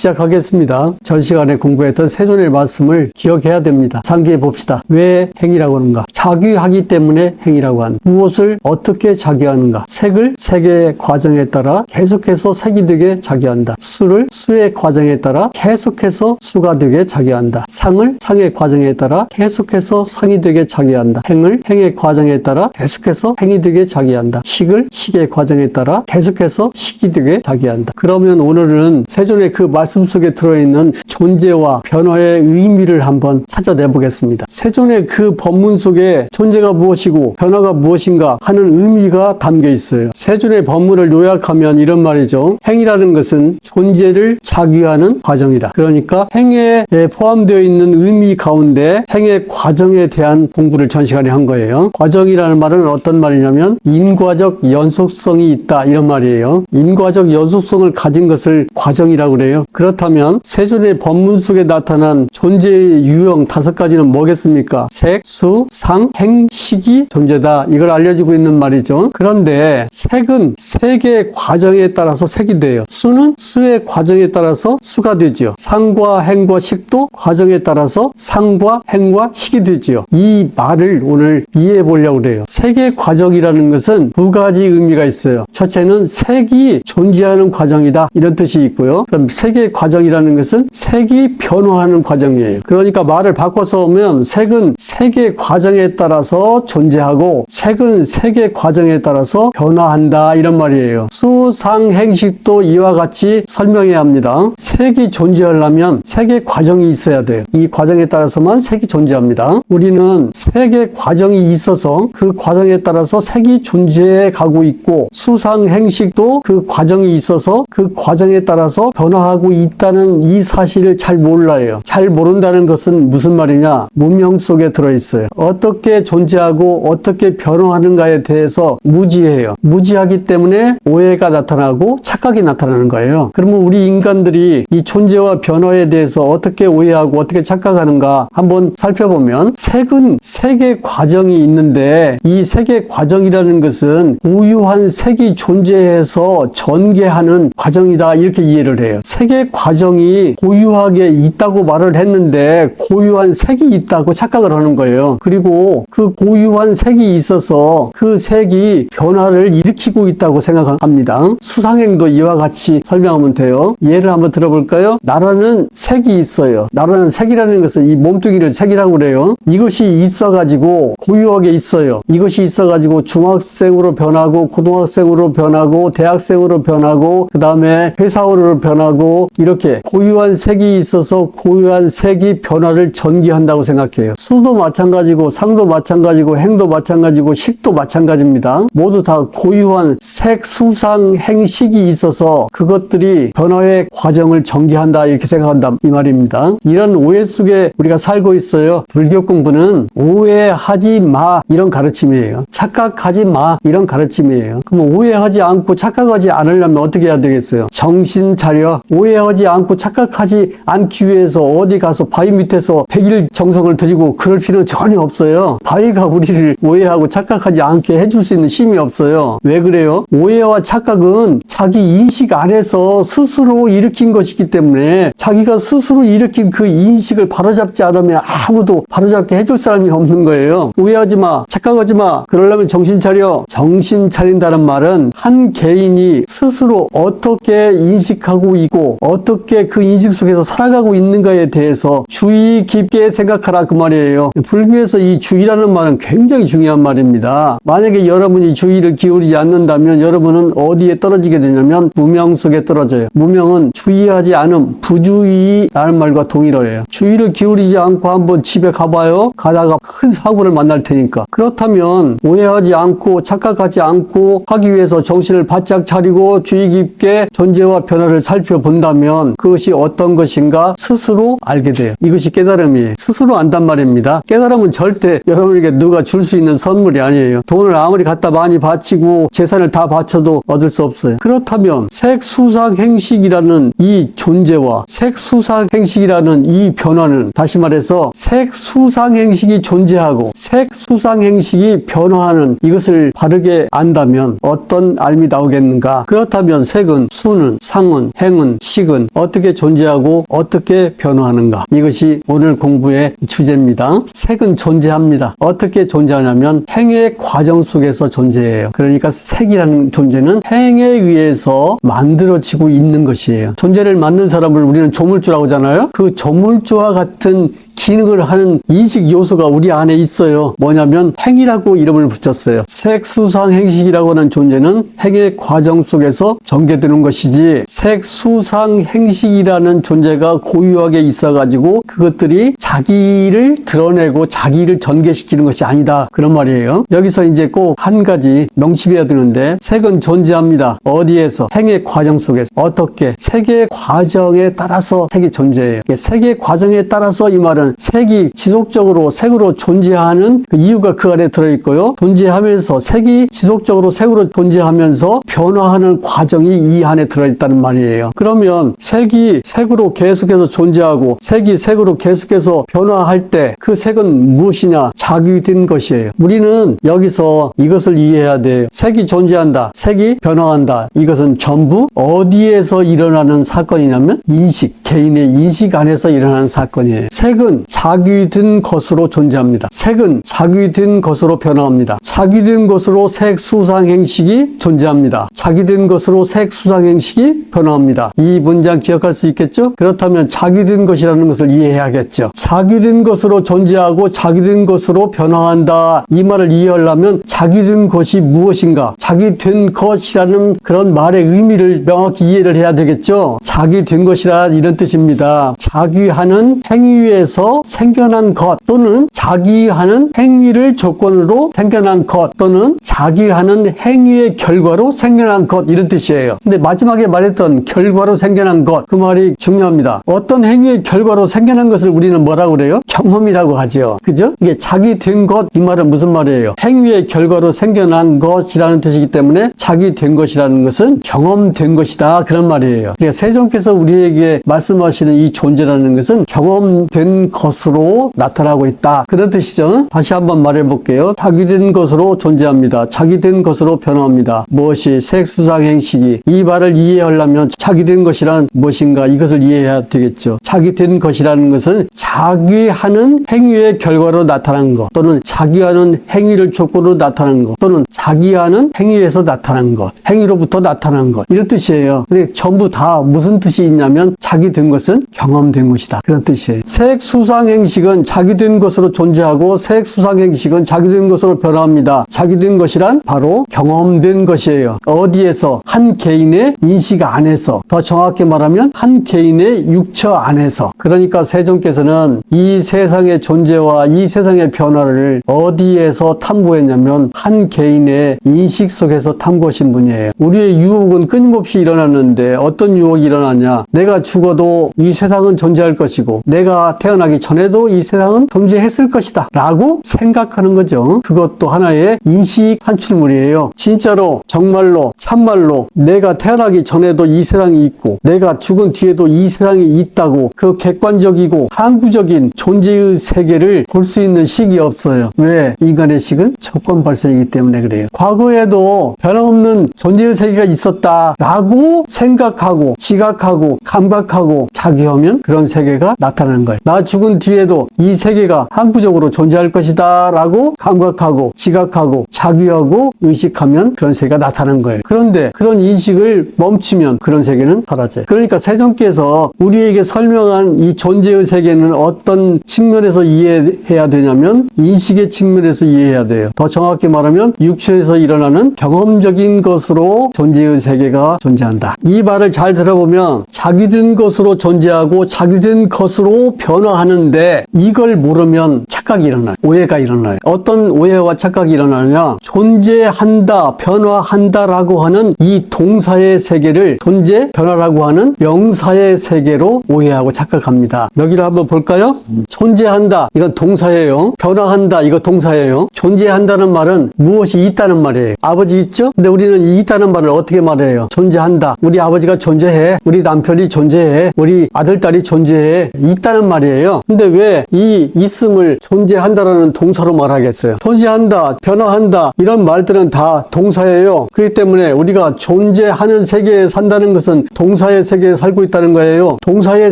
시작하겠습니다. 전 시간에 공부했던 세존의 말씀을 기억해야 됩니다. 상기해 봅시다. 왜 행이라고 하는가? 자귀하기 때문에 행이라고 한다. 무엇을 어떻게 자귀하는가? 색을 색의 과정에 따라 계속해서 색이 되게 자귀한다. 수를 수의 과정에 따라 계속해서 수가 되게 자귀한다. 상을 상의 과정에 따라 계속해서 상이 되게 자귀한다. 행을 행의 과정에 따라 계속해서 행이 되게 자귀한다. 식을 식의 과정에 따라 계속해서 식이 되게 자귀한다. 그러면 오늘은 세존의 그 말씀 속에 들어있는 존재와 변화의 의미를 한번 찾아내 보겠습니다. 세존의 그 법문 속에 존재가 무엇이고 변화가 무엇인가 하는 의미가 담겨 있어요. 세존의 법문을 요약하면 이런 말이죠. 행이라는 것은 존재를 자귀하는 과정이다. 그러니까 행에 포함되어 있는 의미 가운데 행의 과정에 대한 공부를 전 시간에 한 거예요. 과정이라는 말은 어떤 말이냐면 인과적 연속성이 있다 이런 말이에요. 인과적 연속성을 가진 것을 과정이라고 그래요. 그렇다면 세존의 법문 속에 나타난 존재의 유형 5가지는 뭐겠습니까? 색, 수, 상, 행, 식이 존재다. 이걸 알려주고 있는 말이죠. 그런데 색은 색의 과정에 따라서 색이 돼요. 수는 수의 과정에 따라서 수가 되죠. 상과 행과 식도 과정에 따라서 상과 행과 식이 되죠. 이 말을 오늘 이해해 보려고 그래요. 색의 과정이라는 것은 두 가지 의미가 있어요. 첫째는 색이 존재하는 과정이다 이런 뜻이 있고요. 그럼 색의 과정이라는 것은 색이 변화하는 과정이에요. 그러니까 말을 바꿔서 오면 색은 색의 과정에 따라서 존재하고 색은 색의 과정에 따라서 변화한다 이런 말이에요. 수, 상, 행식도 이와 같이 설명해야 합니다. 색이 존재하려면 색의 과정이 있어야 돼요. 이 과정에 따라서만 색이 존재합니다. 우리는 색의 과정이 있어서 그 과정에 따라서 색이 존재해 가고 있고 수상, 행식도 그 과정이 있어서 그 과정에 따라서 변화하고 있다는 이 사실을 잘 몰라요. 잘 모른다는 것은 무슨 말이냐? 무명 속에 들어있어요. 어떻게 존재하고 어떻게 변화하는가에 대해서 무지해요. 무지하기 때문에 오해가 나타나고 착각이 나타나는 거예요. 그러면 우리 인간들이 이 존재와 변화에 대해서 어떻게 오해하고 어떻게 착각하는가 한번 살펴보면 색은 색의 과정이 있는데 이 색의 과정이라는 것은 고유한 색이 존재해서 전개하는 과정이다 이렇게 이해를 해요. 색의 과정이 고유하게 있다고 말을 했는데 고유한 색이 있다고 착각을 하는 거예요. 그리고 그 고유한 색이 있어서 그 색이 변화를 일으키고 있다고 생각합니다. 수상행도 이와 같이 설명하면 돼요. 예를 한번 들어볼까요? 나라는 색이 있어요. 나라는 색이라는 것은 이 몸뚱이를 색이라고 그래요. 이것이 있어가지고 고유하게 있어요. 이것이 있어가지고 중학생으로 변하고 고등학생으로 변하고 대학생으로 변하고 그 다음에 회사원으로 변하고 이렇게 고유한 색이 있어서 고유한 색이 변화를 전개한다고 생각해요. 수도 마찬가지고 상도 마찬가지고 행도 마찬가지고 식도 마찬가지입니다. 모두 다 고유한 색, 수상, 행식이 있어서 그것들이 변화의 과정을 전개한다 이렇게 생각한다 이 말입니다. 이런 오해 속에 우리가 살고 있어요. 불교 공부는 오해하지 마 이런 가르침이에요. 착각하지 마 이런 가르침이에요. 그럼 오해하지 않고 착각하지 않으려면 어떻게 해야 되겠어요? 정신 차려. 오해하지 않고 착각하지 않기 위해서 어디 가서 바위 밑에서 100일 정성을 들이고 그럴 필요는 전혀 없어요. 바위가 우리를 오해하고 착각하지 않게 해줄 수 있는 힘이 없어요. 왜 그래요? 오해와 착각은 자기 인식 안에서 스스로 일으킨 것이기 때문에 자기가 스스로 일으킨 그 인식을 바로잡지 않으면 아무도 바로잡게 해줄 사람이 없는 거예요. 오해하지 마, 착각하지 마. 그러려면 정신 차려. 정신 차린다는 말은 한 개인이 스스로 어떻게 인식하고 있고 어떻게 그 인식 속에서 살아가고 있는가에 대해서 주의 깊게 생각하라 그 말이에요. 불교에서 이 주의라는 말은 굉장히 중요한 말입니다. 만약에 여러분이 주의를 기울이지 않는다면 여러분은 어디에 떨어지게 되냐면 무명 속에 떨어져요. 무명은 주의하지 않음, 부주의라는 말과 동일해요. 주의를 기울이지 않고 한번 집에 가봐요. 가다가 큰 사고를 만날 테니까. 그렇다면 오해하지 않고 착각하지 않고 하기 위해서 정신을 바짝 차리고 주의 깊게 존재와 변화를 살펴본다면 그것이 어떤 것인가 스스로 알게 돼요. 이것이 깨달음이에요. 스스로 안단 말입니다. 깨달음은 절대 여러분에게 누가 줄 수 있는 선물이 아니에요. 돈을 아무리 갖다 많이 바치고 재산을 다 바쳐도 얻을 수 없어요. 그렇다면 색, 수상, 행식이라는 이 존재와 색수상행식이라는 이 변화는, 다시 말해서 색수상행식이 존재하고 색수상행식이 변화하는 이것을 바르게 안다면 어떤 알미 나오겠는가? 그렇다면 색은, 수는, 상은, 행은, 식은 어떻게 존재하고 어떻게 변화하는가? 이것이 오늘 공부의 주제입니다. 색은 존재합니다. 어떻게 존재하냐면 행의 과정 속에서 존재해요. 그러니까 색이라는 존재는 행에 의해서 만들어지고 있는 것이에요. 존재를 만든 사람을 우리는 조물주라고 하잖아요. 그 조물주와 같은 기능을 하는 인식 요소가 우리 안에 있어요. 뭐냐면 행이라고 이름을 붙였어요. 색수상행식이라고 하는 존재는 행의 과정 속에서 전개되는 것이지, 색수상행식이라는 존재가 고유하게 있어가지고 그것들이 자기를 드러내고 자기를 전개시키는 것이 아니다, 그런 말이에요. 여기서 이제 꼭 한 가지 명심해야 되는데, 색은 존재합니다. 어디에서? 행의 과정 속에서. 어떻게? 색의 과정에 따라서 색이 존재해요. 색의 과정에 따라서, 이 말은 색이 지속적으로 색으로 존재하는 그 이유가 그 안에 들어있고요. 존재하면서, 색이 지속적으로 색으로 존재하면서 변화하는 과정이 이 안에 들어있다는 말이에요. 그러면 색이 색으로 계속해서 존재하고 색이 색으로 계속해서 변화할 때 그 색은 무엇이냐? 자기된 것이에요. 우리는 여기서 이것을 이해해야 돼요. 색이 존재한다, 색이 변화한다. 이것은 전부 어디에서 일어나는 사건이냐면 인식, 개인의 인식 안에서 일어나는 사건이에요. 색은 자기된 것으로 존재합니다. 색은 자기된 것으로 변화합니다. 자기된 것으로 색수상행식이 존재합니다. 자기된 것으로 색수상행식이 변화합니다. 이 문장 기억할 수 있겠죠? 그렇다면 자기된 것이라는 것을 이해해야겠죠. 자기된 것으로 존재하고 자기된 것으로 변화한다, 이 말을 이해하려면 자기된 것이 무엇인가, 자기된 것이라는 그런 말의 의미를 명확히 이해를 해야 되겠죠. 자기된 것이라 이런 뜻입니다. 자기하는 행위에서 생겨난 것, 또는 자기하는 행위를 조건으로 생겨난 것, 또는 자기하는 행위의 결과로 생겨난 것, 이런 뜻이에요. 근데 마지막에 말했던 결과로 생겨난 것, 그 말이 중요합니다. 어떤 행위의 결과로 생겨난 것을 우리는 뭐라고 그래요? 경험이라고 하죠. 그죠? 이게 자기 된 것, 이 말은 무슨 말이에요? 행위의 결과로 생겨난 것이라는 뜻이기 때문에 자기 된 것이라는 것은 경험된 것이다, 그런 말이에요. 그러니까 세종께서 우리에게 말씀하시는 이 존재라는 것은 경험된 것으로 나타나고 있다, 그런 뜻이죠. 다시 한번 말해볼게요. 자기 된 것으로 존재합니다. 자기 된 것으로 변화합니다. 무엇이? 색수상행식이. 이 말을 이해하려면 자기 된 것이란 무엇인가, 이것을 이해해야 되겠죠. 자기 된 것이라는 것은 자기 하는 행위의 결과로 나타난 것, 또는 자기 하는 행위를 조건으로 나타난 것, 또는 자기 하는 행위에서 나타난 것, 행위로부터 나타난 것, 이런 뜻이에요. 근데 전부 다 무슨 뜻이 있냐면 자기 된 것은 경험된 것이다, 그런 뜻이에요. 색수상행식은 자기 된 것으로 존재하고 색수상행식은 자기 된 것으로 변화합니다. 자기 된 것이란 바로 경험된 것이에요. 어디에서? 한 개인의 인식 안에서, 더 정확히 말하면 한 개인의 육처 안에서. 그러니까 세종께서는 이 세상의 존재와 이 세상의 변화를 어디에서 탐구했냐면 한 개인의 인식 속에서 탐구하신 분이에요. 우리의 유혹은 끊임없이 일어났는데 어떤 유혹이 일어나냐? 내가 죽어도 이 세상은 존재할 것이고 내가 태어나기 전에도 이 세상은 존재했을 것이다 라고 생각하는 거죠. 그것도 하나의 인식 산출물이에요. 진짜로, 정말로, 참말로 내가 태어나기 전에도 이 세상이 있고 내가 죽은 뒤에도 이 세상이 있다고, 그 객관적이고 항구적인 존재의 세계를 볼 수 있는 식이 없어요. 왜? 인간의 식은 조건 발생이기 때문에 그래요. 과거에도 변함없는 존재의 세계가 있었다라고 생각하고 지각하고 감각하고 자기하면 그런 세계가 나타나는 거예요. 나 죽은 뒤에도 이 세계가 항구적으로 존재할 것이다 라고 감각하고 지각하고 자기하고 의식하면 그런 세계가 나타나는 거예요. 그런데 그런 인식을 멈추면 그런 세계는 사라져요. 그러니까 세종께서 우리에게 설명한 이 존재의 세계는 어떤 측면에서 이해해야 되냐면 인식의 측면에서 이해해야 돼요. 더 정확히 말하면 육체에서 일어나는 경험적인 것으로 존재의 세계가 존재한다. 이 말을 잘 들어보면 자기된 것으로 존재하고 자기된 것으로 변화하는데, 이걸 모르면 착각이 일어나요. 오해가 일어나요. 어떤 오해와 착각이 일어나냐? 존재한다, 변화한다라고 하는 이 동사의 세계를 존재, 변화라고 하는 명사의 세계로 오해하고 착각합니다. 여기를 한번 볼까요? 존재한다. 이건 동사예요. 변화한다. 이거 동사예요. 존재한다는 말은 무엇이 있다는 말이에요. 아버지 있죠? 근데 우리는 이 있다는 말을 어떻게 말해요? 존재한다. 우리 아버지가 존재해. 우리 남편이 존재해. 우리 아들, 딸이 존재해. 있다는 말이에요. 근데 왜 이 있음을 존재한다라는 동사로 말하겠어요? 존재한다, 변화한다 이런 말들은 다 동사예요. 그렇기 때문에 우리가 존재하는 세계에 산다는 것은 동사의 세계에 살고 있다는 거예요. 동사의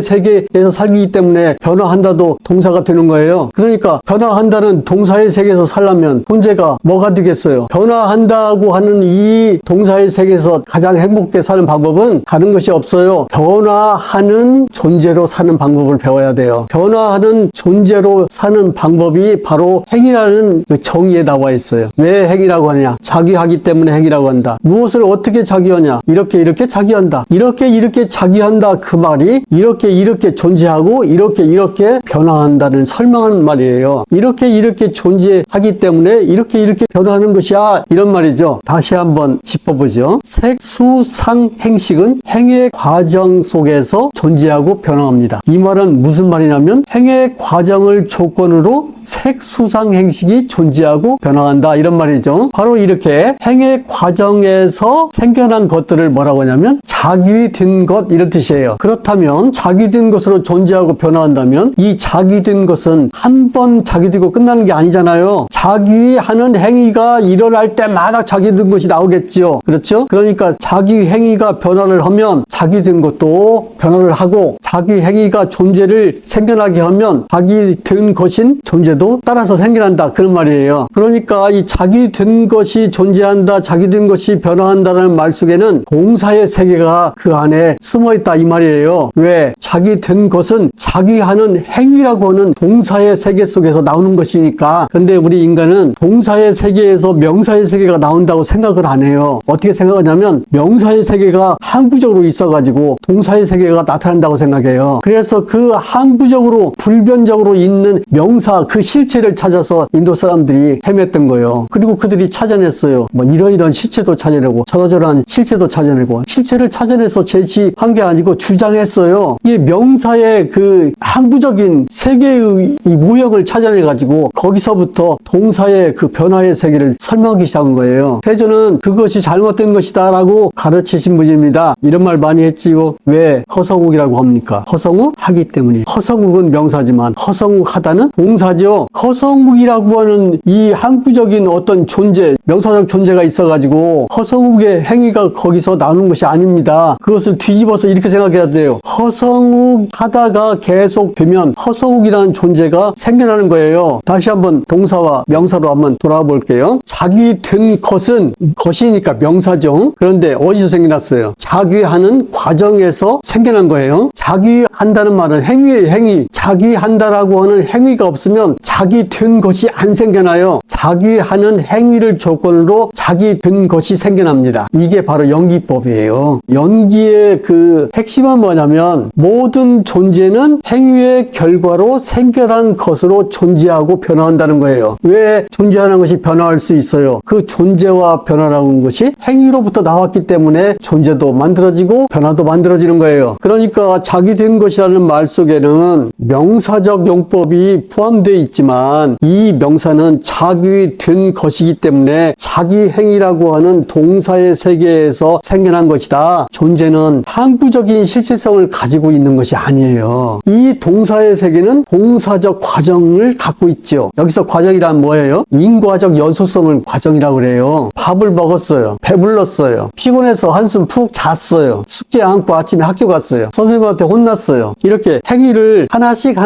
세계에서 살기 때문에 변화한다도 동사가 되는 거예요. 그러니까 변화한다는 동사의 세계에서 살려면 존재가 뭐가 되겠어요? 변화한다고 하는 이 동사의 세계에서 가장 행복하게 사는 방법은 다른 것이 없어요. 변화하는 존재로 사는 방법을 배워야 돼요. 변화하는 존재로 사는 방법이 바로 행위라는 그 정의에 나와 있어요. 왜 행위라고 하냐? 자기하기 때문에 행위라고 한다. 무엇을 어떻게 자기하냐? 이렇게 자기한다. 이렇게 자기한다. 그 말이 이렇게 존재하고 이렇게 변화한다는 설명하는 말이에요. 이렇게 존재하기 때문에 이렇게 변화하는 것이야. 이런 말이죠. 다시 한번 짚어보죠. 색수상행식은 행의 과정 속에서 존재하고 변화합니다. 이 말은 무슨 말이냐면 행의 과정을 조건으로 색수상행식이 존재하고 변화한다 이런 말이죠. 바로 이렇게 행의 과정에서 생겨난 것들을 뭐라고 하냐면 자기된 것 이런 뜻이에요. 그렇다면 자기된 것으로 존재하고 변화한다면 이 자기된 것은 한 번 자기되고 끝나는 게 아니잖아요. 자기하는 행위가 일어날 때마다 자기된 것이 나오겠지요. 그렇죠? 그러니까 자기 행위가 변화를 하면 자기된 것도 변화를 하고 자기 행위가 존재를 생겨나게 하면 자기된 것인 존재도 따라서 생겨난다 그런 말이에요. 그러니까 이 자기된 것이 존재한다, 자기된 것이 변화한다는 말 속에는 동사의 세계가 그 안에 숨어있다 이 말이에요. 왜? 자기된 것은 자기하는 행위라고 하는 동사의 세계 속에서 나오는 것이니까. 근데 우리 인간은 동사의 세계에서 명사의 세계가 나온다고 생각을 안 해요. 어떻게 생각하냐면 명사의 세계가 항구적으로 있어가지고 동사의 세계가 나타난다고 생각해요. 그래서 그 항구적으로 불변적으로 있는 명사 그 실체를 찾아서 인도 사람들이 헤맸던 거예요. 그리고 그들이 찾아냈어요. 뭐 이런 실체도 찾아내고 저러저러한 실체도 찾아내고 실체를 찾아내서 제시한 게 아니고 주장했어요. 이 명사의 그 항구적인 세계의 이 모형을 찾아내가지고 거기서부터 동사의 그 변화의 세계를 설명하기 시작한 거예요. 태조는 그것이 잘못된 것이다 라고 가르치신 분입니다. 이런 말 많이 했지요. 왜 허성욱이라고 합니까? 허성욱 하기 때문에. 허성욱은 명사지만 허성욱 하다는 동사죠. 허성욱이라고 하는 이 항구적인 어떤 존재, 명사적 존재가 있어가지고 허성욱의 행위가 거기서 나오는 것이 아닙니다. 그것을 뒤집어서 이렇게 생각해야 돼요. 허성욱 하다가 계속 되면 허성욱이라는 존재가 생겨나는 거예요. 다시 한번 동사와 명사로 한번 돌아와 볼게요. 자기 된 것은 것이니까 명사죠. 그런데 어디서 생겨났어요? 자기하는 과정에서 생겨난 거예요. 자기한다는 말은 행위예요. 행위. 자기한다라고 하는 행위가 없으면 자기 된 것이 안 생겨나요. 자기하는 행위를 조건으로 자기 된 것이 생겨납니다. 이게 바로 연기법이에요. 연기의 그 핵심은 뭐냐면 모든 존재는 행위의 결과로 생겨난 것으로 존재하고 변화한다는 거예요. 왜 존재하는 것이 변화할 수 있어요? 그 존재와 변화라는 것이 행위로부터 나왔기 때문에 존재도 만들어지고 변화도 만들어지는 거예요. 그러니까 자기 된 것이라는 말 속에는 명사적 용법이 포함되어 있지만 이 명사는 자기 된 것이기 때문에 자기 행위라고 하는 동사의 세계에서 생겨난 것이다. 존재는 항구적인 실체성을 가지고 있는 것이 아니에요. 이 동사의 세계는 동사적 과정을 갖고 있죠. 여기서 과정이란 뭐예요? 인과적 연속성을 과정이라고 그래요. 밥을 먹었어요. 배불렀어요. 피곤해서 한숨 푹 잤어요. 숙제 안고 아침에 학교 갔어요. 선생님한테 혼났어요. 이렇게 행위를 하나씩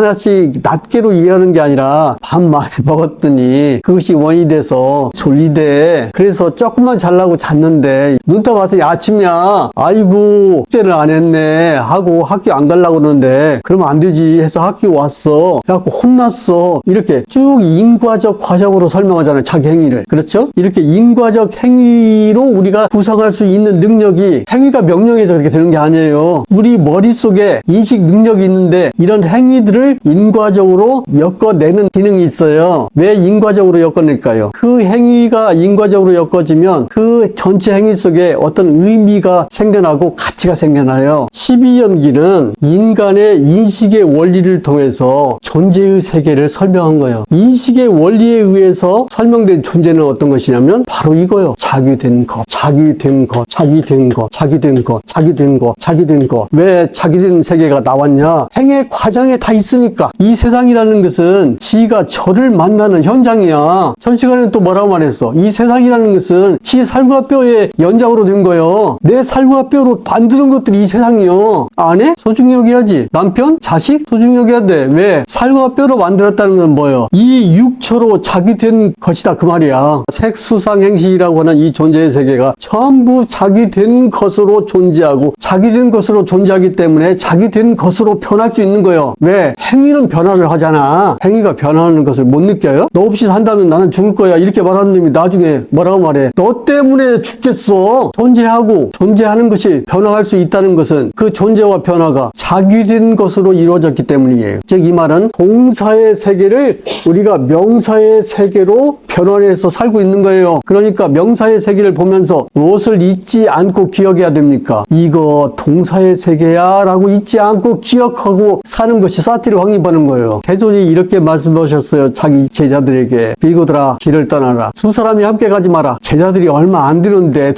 낱개로 이해하는 게 아니라 밥 많이 먹었더니 그것이 원인이 돼서 졸리대. 그래서 조금만 자려고 잤는데 눈 떠 봤더니 아침이야. 아이고 숙제를 안 했네 하고 학교 안 가려고 그러는데 그러면 안 되지 해서 학교 왔어. 그래갖고 혼났어. 이렇게 쭉 인과적 과정으로 설명하잖아요. 자기 행위를. 그렇죠? 이렇게 인과적 행위로 우리가 구성할 수 있는 능력이 행위가 명령해서 그렇게 되는 게 아니에요. 우리 머릿속에 인식 능력이 있는데 이런 행위들을 인과적으로 엮어내는 기능이 있어요. 왜 인과적으로 엮어낼까요? 그 행위가 인과적으로 엮어지면 그 전체 행위 속에 어떤 의미가 생겨나고 가치가 생겨나요. 12연기는 인간의 인식의 원리를 통해서 통해서 존재의 세계를 설명한 거예요. 인식의 원리에 의해서 설명된 존재는 어떤 것이냐면 바로 이거예요. 자기 된 것, 자기 된 것, 자기 된 것, 자기 된 것, 자기 된 것, 자기 된 것. 왜 자기 된 세계가 나왔냐? 행의 과정에 다 있으니까. 이 세상이라는 것은 지가 저를 만나는 현장이야. 전 시간에 또 뭐라고 말했어? 이 세상이라는 것은 지 살과 뼈의 연장으로 된 거예요. 내 살과 뼈로 만드는 것들이 이 세상이요. 아내? 소중히 여겨야지. 남편? 자식? 소중히 여겨야 돼. 왜? 살과 뼈로 만들었다는 건 뭐예요? 이 육처로 자기 된 것이다 그 말이야. 색수상행식이라고 하는 이 존재의 세계가 전부 자기 된 것으로 존재하고 자기 된 것으로 존재하기 때문에 자기 된 것으로 변할 수 있는 거예요. 왜? 행위는 변화를 하잖아. 행위가 변하는 것을 못 느껴요? 너 없이 산다면 나는 죽을 거야. 이렇게 말하는 놈이 나중에 뭐라고 말해? 너 때문에 죽겠어. 존재하고 존재하는 것이 변화할 수 있다는 것은 그 존재와 변화가 자기 된 것으로 이루어졌기 때문이에요. 즉 이 말은 동사의 세계를 우리가 명사의 세계로 변환해서 살고 있는 거예요. 그러니까 명사의 세계를 보면서 무엇을 잊지 않고 기억해야 됩니까? 이거 동사의 세계야 라고 잊지 않고 기억하고 사는 것이 사티르 황립하는 거예요. 세존이 이렇게 말씀하셨어요. 자기 제자들에게. 비고들아 길을 떠나라. 두 사람이 함께 가지 마라. 제자들이 얼마 안 되는데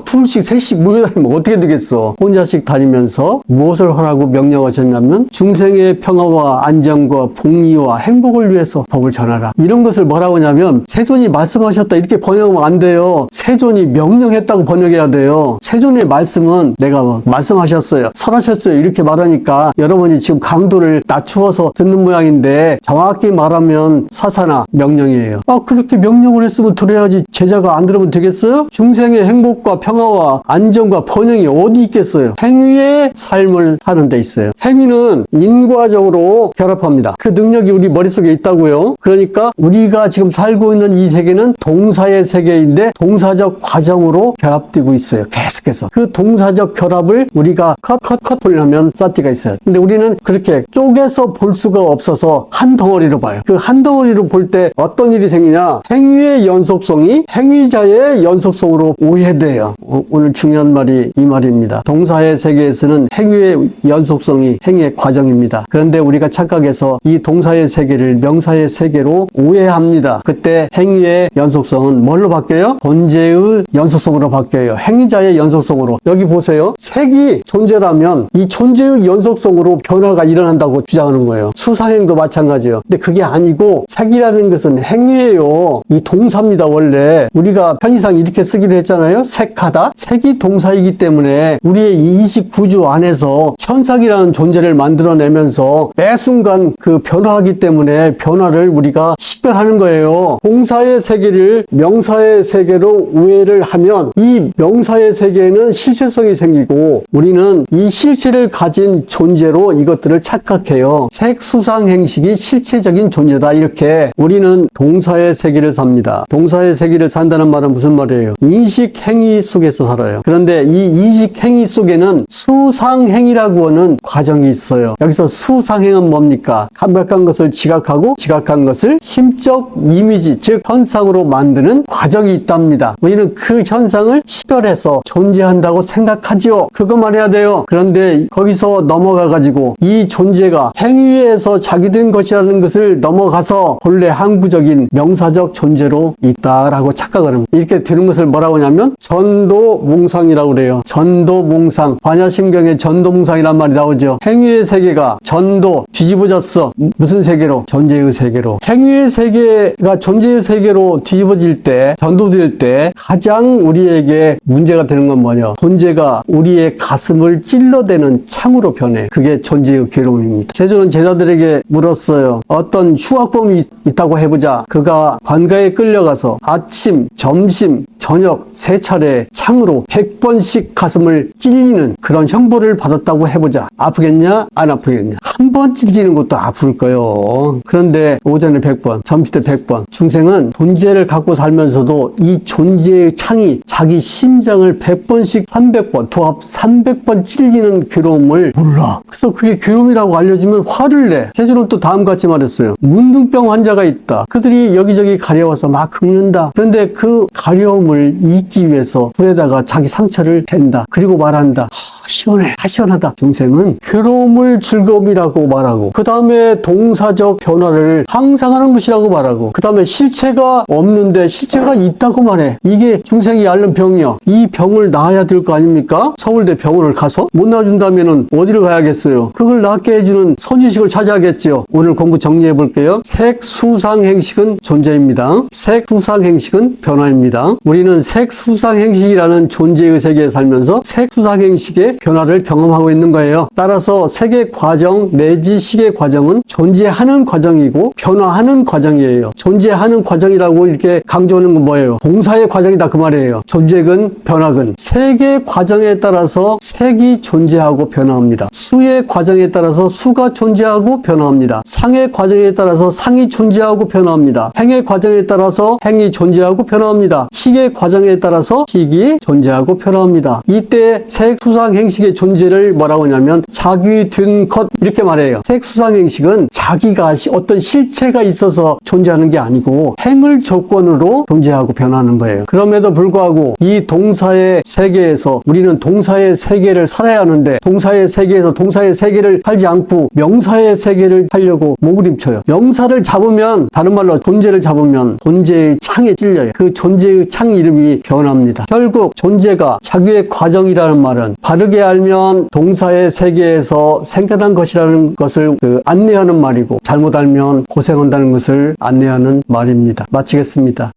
둘씩 셋씩 모여다니면 어떻게 되겠어? 혼자씩 다니면서 무엇을 하라고 명령하셨냐면 중생의 평화와 안정과 복리와 행복을 위해서 법을 전하라. 이런 것을 뭐라고 하냐면 세존이 말씀하셨다 이렇게 번역하면 안 돼요. 세존이 명령했다고 번역해야 돼요. 세존의 말씀은 내가 말씀하셨어요. 설하셨어요. 이렇게 말하니까 여러분이 지금 강도를 낮추어서 듣는 모양인데 정확히 말하면 사사나 명령이에요. 그렇게 명령을 했으면 들어야지 제자가 안 들으면 되겠어요? 중생의 행복과 평화와 안정과 번영이 어디 있겠어요? 행위의 삶을 사는 데 있어요. 행위는 인과적으로 결합합니다. 그 능력이 우리 머릿속에 있다고요. 그러니까 우리가 지금 살고 있는 이 세계는 동사의 세계인데 동사적 과정으로 결합되고 있어요. 계속해서. 그 동사적 결합을 우리가 컷 보려면 사티가 있어요. 근데 우리는 그렇게 쪼개서 볼 수가 없어서 한 덩어리로 봐요. 그 한 덩어리로 볼 때 어떤 일이 생기냐? 행위의 연속성이 행위자의 연속성으로 오해돼요. 오늘 중요한 말이 이 말입니다. 동사의 세계에서는 행위의 연속성이 행위의 과정입니다. 그런데 우리가 착각해서 이 동사의 세계를 명사의 세계로 오해합니다. 그때 행위의 연속성은 뭘로 바뀌어요? 존재의 연속성으로 바뀌어요. 행위자의 연속성으로. 여기 보세요. 색이 존재라면 이 존재의 연속성으로 변화가 일어난다고 주장하는 거예요. 수상행도 마찬가지예요. 근데 그게 아니고 색이라는 것은 행위예요. 이 동사입니다. 원래 우리가 편의상 이렇게 쓰기로 했잖아요. 색하다. 색이 동사이기 때문에 우리의 인식 구조 안에서 현상이라는 존재를 만들어내면서 매 순간 그 변화하기 때문에 변화를 우리가 식별하는 거예요. 동사의 세계를 명사의 세계로 오해를 하면 이 명사의 세계에는 실체성이 생기고 우리는 이 실체를 가진 존재로 이것들을 착각해요. 색수상행식이 실체적인 존재다. 이렇게 우리는 동사의 세계를 삽니다. 동사의 세계를 산다는 말은 무슨 말이에요? 인식행위 속에서 살아요. 그런데 이 인식행위 속에는 수상행위라고 하는 과정이 있어요. 여기서 수상행은 뭡니까? 감각한 것을 지각하고 지각한 것을 심적 이미지, 즉 현상으로 만드는 과정이 있답니다. 우리는 그 현상을 식별해서 존재한다고 생각하지요. 그것만 해야 돼요. 그런데 거기서 넘어가가지고 이 존재가 행위에서 자기된 것이라는 것을 넘어가서 본래 항구적인 명사적 존재로 있다라고 착각을 합니다. 이렇게 되는 것을 뭐라고 하냐면 전도몽상이라고 그래요. 전도몽상. 반야심경에 전도몽상이란 말이 나오죠. 행위의 세계가 전도, 뒤집어졌어. 무슨 세계로? 존재의 세계로. 행위의 세계가 존재의 세계로 뒤집어질 때, 전도될 때 가장 우리에게 문제가 되는 건 뭐냐? 존재가 우리의 가슴을 찔러대는 창으로 변해. 그게 존재의 괴로움입니다. 세존은 제자들에게 물었어요. 어떤 흉악범이 있다고 해보자. 그가 관가에 끌려가서 아침, 점심, 저녁 세 차례 창으로 100번씩 가슴을 찔리는 그런 형벌을 받았다고 해보자. 아프겠냐? 안 아프겠냐? 한 번 찔리는 것도 아플 거예요. 그런데 오전에 100번, 점심 때 100번. 중생은 존재를 갖고 살면서도 이 존재의 창이 자기 심장을 100번씩 300번, 도합 300번 찔리는 괴로움을 몰라. 그래서 그게 괴로움이라고 알려주면 화를 내. 세존은 또 다음같이 말했어요. 문둥병 환자가 있다. 그들이 여기저기 가려워서 막 긁는다. 그런데 그 가려움을 잊기 위해서 불에다가 자기 상처를 댄다. 그리고 말한다. 시원해, 시원하다. 중생은 괴로움을 즐거움이라고 말하고, 그 다음에 동사적 변화를 항상 하는 것이라고 말하고, 그 다음에 실체가 없는데 실체가 있다고 말해. 이게 중생이 앓는 병이야. 이 병을 나아야 될 거 아닙니까? 서울대 병원을 가서 못 나아준다면은 어디를 가야겠어요? 그걸 낫게 해주는 선지식을 찾아야겠죠. 오늘 공부 정리해 볼게요. 색수상행식은 존재입니다. 색수상행식은 변화입니다. 우리는 색수상행식이라는 존재의 세계에 살면서 색수상행식의 변화를 경험하고 있는 거예요. 따라서 세계 과정 내지 시계 과정은 존재하는 과정이고 변화하는 과정이에요. 존재하는 과정이라고 이렇게 강조하는 건 뭐예요? 동사의 과정이다 그 말이에요. 존재근 변화근. 세계 과정에 따라서 색이 존재하고 변화합니다. 수의 과정에 따라서 수가 존재하고 변화합니다. 상의 과정에 따라서 상이 존재하고 변화합니다. 행의 과정에 따라서 행이 존재하고 변화합니다. 식의 과정에 따라서 식이 존재하고 변화합니다. 이때 색수상행식의 존재를 뭐라고 하냐면 자귀된 것 이렇게 말해요. 색수상행식은 자기가 어떤 실체가 있어서 존재하는 게 아니고 행을 조건으로 존재하고 변하는 거예요. 그럼에도 불구하고 이 동사의 세계에서 우리는 동사의 세계를 살아야 하는데 동사의 세계에서 동사의 세계를 살지 않고 명사의 세계를 살려고 몸부림쳐요. 명사를 잡으면 다른 말로 존재를 잡으면 존재의 창에 찔려요. 그 존재의 창 이름이 변합니다. 결국 존재가 자기의 과정이라는 말은 바르게 알면 동사의 세계에서 생겨난 것이라는 것을 안내하는 말이고 잘못 알면 고생한다는 것을 안내하는 말입니다. 마치겠습니다.